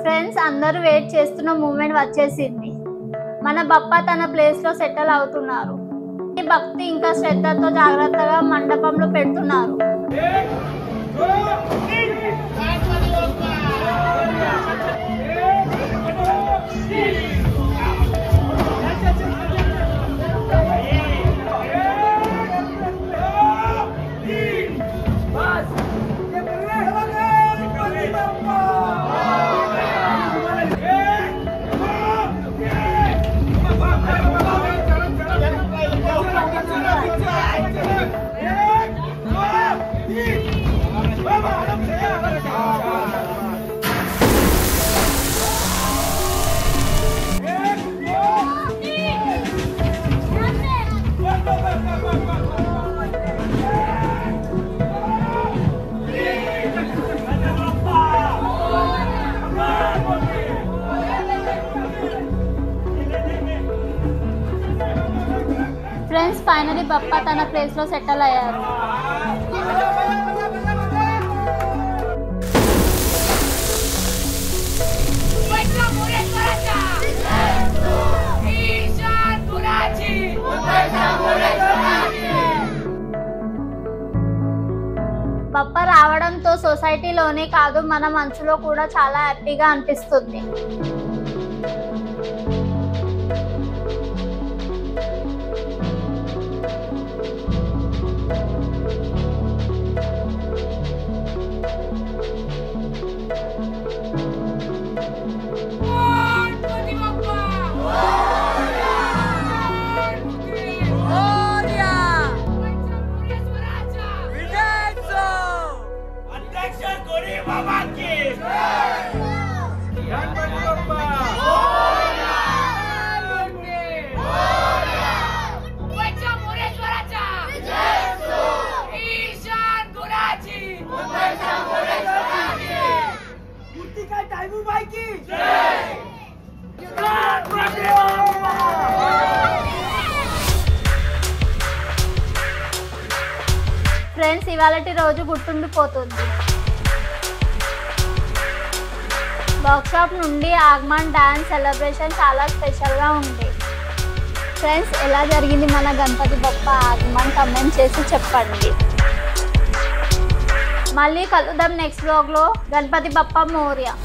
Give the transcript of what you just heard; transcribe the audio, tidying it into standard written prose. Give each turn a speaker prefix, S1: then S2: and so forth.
S1: Friends, అందరూ wait చేస్తున్న moment వచ్చేసింది. మన బప్ప తన ప్లేస్ లో సెటిల్ అవుతున్నారు. ఈ భక్తి ఇంకా శ్రద్ధతో జాగ్రత్తగా మండపంలో పెడుతున్నారు. ఫ్రెండ్స్, ఫైనలీ బప్ప తన ప్లేస్ లో సెటిల్ అయ్యారు. బప్ప రావడంతో సొసైటీలోనే కాదు, మన మనసులో కూడా చాలా హ్యాపీగా అనిపిస్తుంది. ఫ్రెండ్స్, ఇవాళటి రోజు గుర్తుండిపోతుంది. వర్క్షాప్ నుండి ఆగమన్ డాన్స్ సెలబ్రేషన్ చాలా స్పెషల్గా ఉంది. ఫ్రెండ్స్, ఎలా జరిగింది మన గణపతి బప్ప ఆగమన్ కమెంట్ చేసి చెప్పండి. మళ్ళీ కలుద్దాం నెక్స్ట్ వ్లాగ్లో. గణపతి బప్ప మోరియా.